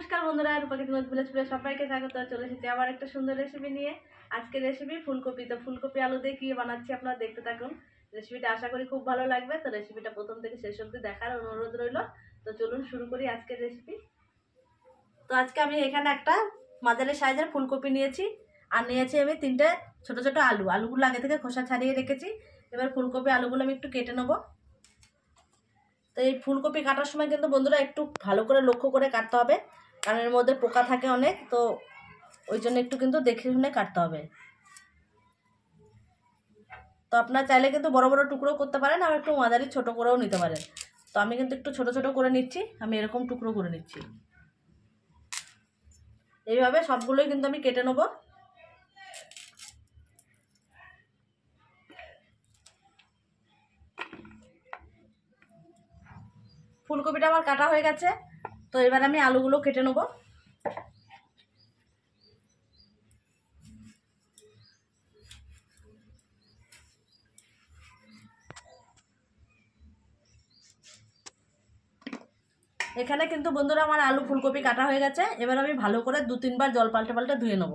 নমস্কার বন্ধুরা, রূপাকে ভিলেজ ফুলে সবাইকে স্বাগত। চলে এসেছি আবার একটা সুন্দর রেসিপি নিয়ে। আজকের রেসিপি ফুলকপি। তো ফুলকপি আলু দিয়ে কি বানাচ্ছি আপনারা দেখতে থাকুন। রেসিপিটা আশা করি খুব ভালো লাগবে। তো রেসিপিটা প্রথম থেকে শেষ অবধি দেখার অনুরোধ রইল। তো চলুন শুরু করি আজকের রেসিপি। তো আজকে আমি এখানে একটা মাঝারি সাইজের ফুলকপি নিয়েছি, আর নিয়েছি আমি 3টে ছোট ছোট আলু। আলুগুলো আগে থেকে খোসা ছাড়িয়ে রেখেছি। এবার ফুলকপি আলুগুলো আমি একটু কেটে নেবো। তো এই ফুলকপি কাটার সময় কিন্তু বন্ধুরা একটু ভালো করে লক্ষ্য করে কাটতে হবে, কারণ এর মধ্যে পোকা থাকে অনেক। তো ওই জন্য একটু কিন্তু দেখে শুনে কাটতে হবে। তো আপনারা চাইলে কিন্তু বড় বড় টুকরো করতে পারেন, আর একটু মাঝারি ছোট করেও নিতে পারেন। তো আমি কিন্তু একটু ছোট ছোট করে নিচ্ছি, আমি এরকম টুকরো করে নিচ্ছি। এইভাবে সবগুলোই কিন্তু আমি কেটে নেব। ফুলকপিটা আমার কাটা হয়ে গেছে। তো এবার আমি আলুগুলো কেটে নেব। এখানে কিন্তু বন্ধুরা আমার আলু ফুলকপি কাটা হয়ে গেছে। এবার আমি ভালো করে 2-3 বার জল পাল্টে পাল্টে ধুয়ে নেব।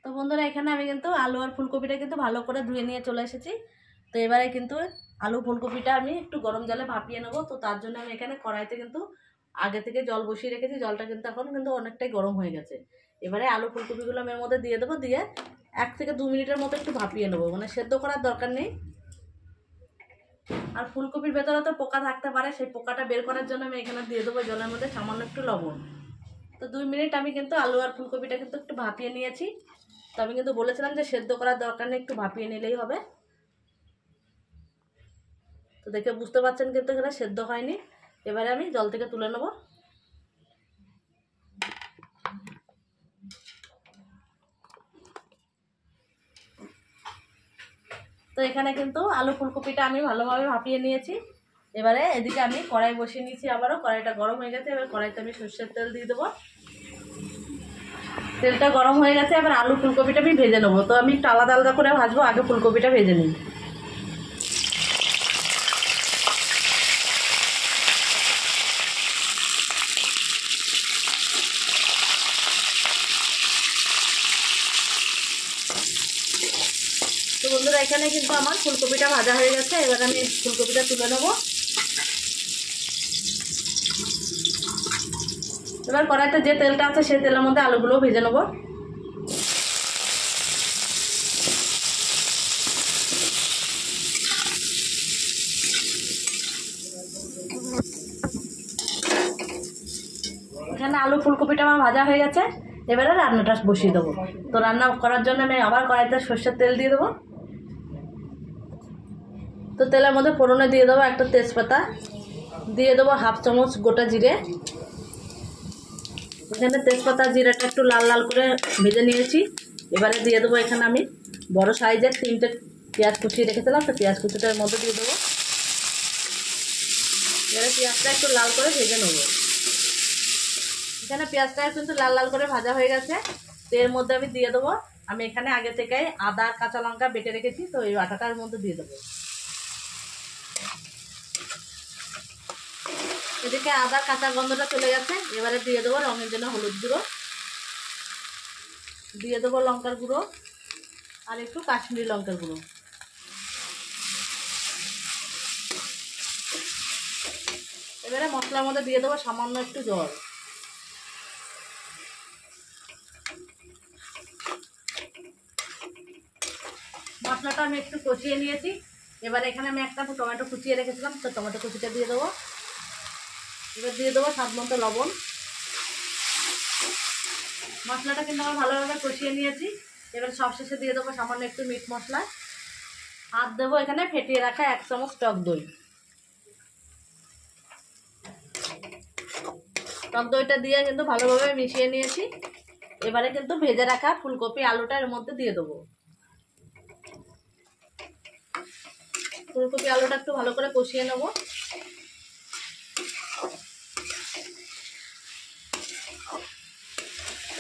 তো বন্ধুরা এখানে আমি কিন্তু আলু আর ফুলকপিটা কিন্তু ভালো করে ধুয়ে নিয়ে চলে এসেছি। তো এবারে কিন্তু আলু ফুলকপিটা আমি একটু গরম জলে ভাপিয়ে নেব। তো তার জন্য আমি এখানে কড়াইতে কিন্তু আগে থেকে জল বসিয়ে রেখেছি। জলটা কিন্তু এখন কিন্তু অনেকটাই গরম হয়ে গেছে। এবারে আলু ফুলকপিগুলো আমি এর মধ্যে দিয়ে দেবো। দিয়ে 1 থেকে 2 মিনিটের মতো একটু ভাপিয়ে নেবো, মানে সেদ্ধ করার দরকার নেই। আর ফুলকপির ভেতরে তো পোকা থাকতে পারে, সেই পোকাটা বের করার জন্য আমি এখানে দিয়ে দেবো জলের মধ্যে সামান্য একটু লবণ। তো 2 মিনিট আমি কিন্তু আলু আর ফুলকপিটা কিন্তু একটু ভাপিয়ে নিয়েছি। তো আমি কিন্তু বলেছিলাম যে সেদ্ধ করার দরকার নেই, একটু ভাপিয়ে নিলেই হবে। তো দেখে বুঝতে পারছেন কিন্তু এখানে সেদ্ধ হয়নি। এবারে আমি জল থেকে তুলে নেব। তো এখানে কিন্তু আলু ফুলকপিটা আমি ভালোভাবে ভাপিয়ে নিয়েছি। এবারে এদিকে আমি কড়াই বসিয়ে নিয়েছি আবারও। কড়াইটা গরম হয়ে গেছে। এবার কড়াইতে আমি সর্ষের তেল দিয়ে দেবো। তেলটা গরম হয়ে গেছে। এবার আলু ফুলকপিটা আমি ভেজে নেবো। তো আমি একটু আলাদা আলাদা করে ভাজবো, আগে ফুলকপিটা ভেজে নিই। তো বন্ধুরা এখানে কিন্তু আমার ফুলকপিটা ভাজা হয়ে গেছে। এবার আমি ফুলকপিটা তুলে নেবো। এবার কড়াইতে যে তেলটা আছে সেই তেলের মধ্যে আলুগুলো ভেজে নেবো। এখানে আলু ফুলকপিটা আমার ভাজা হয়ে গেছে। এবারে রান্নাটা বসিয়ে দেবো। তো রান্না করার জন্য আমি আবার কড়াইতে সর্ষের তেল দিয়ে দেবো। তো তেলের মধ্যে ফোড়নে দিয়ে দেবো একটা তেজপাতা, দিয়ে দেবো 1/2 চামচ গোটা জিরে। এখানে তেজপাতা জিরাটা একটু লাল লাল করে ভেজে নিয়েছি। এবারে দিয়ে দেবো এখানে আমি বড় সাইজের 3টে পেঁয়াজ কুচিয়ে রেখেছিলাম। তো পেঁয়াজ কুচিটার মধ্যে দিয়ে দেবো। এবারে পেঁয়াজটা একটু লাল করে ভেজে নেবো। এখানে পেঁয়াজটা কিন্তু লাল লাল করে ভাজা হয়ে গেছে। তো এর মধ্যে আমি দিয়ে দেবো, আমি এখানে আগে থেকে আদা কাঁচা লঙ্কা বেটে রেখেছি। তো এই বাটাটার মধ্যে দিয়ে দেবো। এদিকে আদা কাঁচা গন্ধটা চলে গেছে। এবারে দিয়ে দেবো রঙের জন্য হলুদ গুঁড়ো, দিয়ে দেবো লঙ্কার গুঁড়ো, আর একটু কাশ্মীরি লঙ্কার গুঁড়ো। এবারে মশলার মধ্যে দিয়ে দেবো সামান্য একটু জল। মশলাটা আমি একটু কষিয়ে নিয়েছি। এবারে এখানে আমি একটা টমেটো কুচিয়ে রেখেছিলাম। তো টমেটো কুচিটা দিয়ে দেবো। এবার দিয়ে দেবো স্বাদ মতো লবণ। মশলাটা কিন্তু আমার ভালোভাবে কষিয়ে নিয়েছি। এবার সবশেষে দিয়ে দেবো সামান্য একটু মিট মশলা, আর দেবো এখানে ফেটিয়ে রাখা 1 চামচ টক দই। টক দইটা দিয়ে কিন্তু ভালোভাবে মিশিয়ে নিয়েছি। এবারে কিন্তু ভেজে রাখা ফুলকপি আলুটা এর মধ্যে দিয়ে দেবো। ফুলকপি আলুটা একটু ভালো করে কষিয়ে নেব।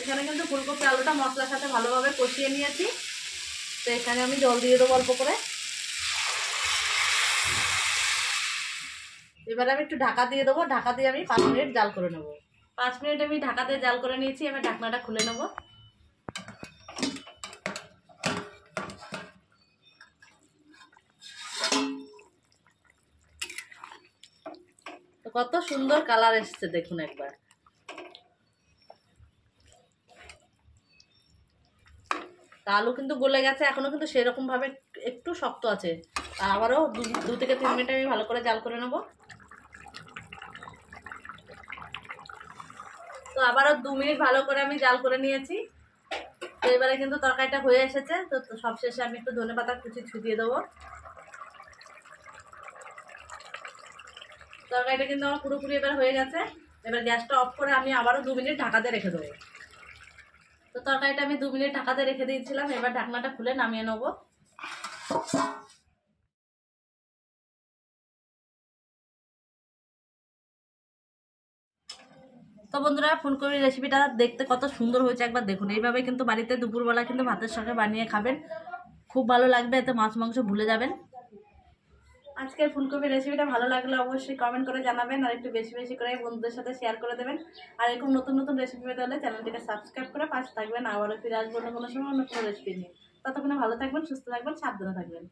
এখানে কিন্তু ফুলকপি আলুটা মশলার সাথে ভালোভাবে কষিয়ে নিয়েছি। তো এখানে আমি জল দিয়ে দেবো অল্প করে। এবার আমি একটু ঢাকা দিয়ে দেবো, ঢাকা দিয়ে আমি 5 মিনিট জাল করে নেবো। 5 মিনিট আমি ঢাকা দিয়ে জাল করে নিয়েছি, এবার ঢাকনাটা খুলে নেবো। তো কত সুন্দর কালার এসছে দেখুন একবার। আলু কিন্তু গলে গেছে, এখনো কিন্তু সেরকম ভাবে একটু শক্ত আছে। আবারও 2 থেকে 3 মিনিট আমি ভালো করে জাল করে নেব। তো আবারও 2 মিনিট ভালো করে আমি জাল করে নিয়েছি। তো এবারে কিন্তু তরকারিটা হয়ে এসেছে। তো সবশেষে আমি একটু ধনেপাতা কুচি ছুটিয়ে দেবো। তরকারিটা কিন্তু আমার পুরোপুরি এবার হয়ে গেছে। এবার গ্যাসটা অফ করে আমি আবারও 2 মিনিট ঢাকা দিয়ে রেখে দেবো। তো তরকারিটা আমি 2 মিনিট ঢাকা দিয়ে রেখে দিয়েছিলাম, এবার ঢাকনাটা খুলে নামিয়ে নেবো। তো বন্ধুরা, ফুলকপির রেসিপিটা দেখতে কত সুন্দর হয়েছে একবার দেখুন। এইভাবে কিন্তু বাড়িতে দুপুরবেলা কিন্তু ভাতের সঙ্গে বানিয়ে খাবেন, খুব ভালো লাগবে। এতে মাছ মাংস ভুলে যাবেন। আজকের ফুলকপির রেসিপিটা ভালো লাগলে অবশ্যই কমেন্ট করে জানাবেন, আর একটু বেশি বেশি করে বন্ধুদের সাথে শেয়ার করে দেবেন। আর এরকম নতুন নতুন রেসিপি পেতে হলে চ্যানেলটিকে সাবস্ক্রাইব করে পাশে থাকবেন। আবারও ফিরে আসবো অন্য কোনো সময় অন্য কোনো রেসিপি নিয়ে। ততক্ষণে ভালো থাকবেন, সুস্থ থাকবেন, সাবধানে থাকবেন।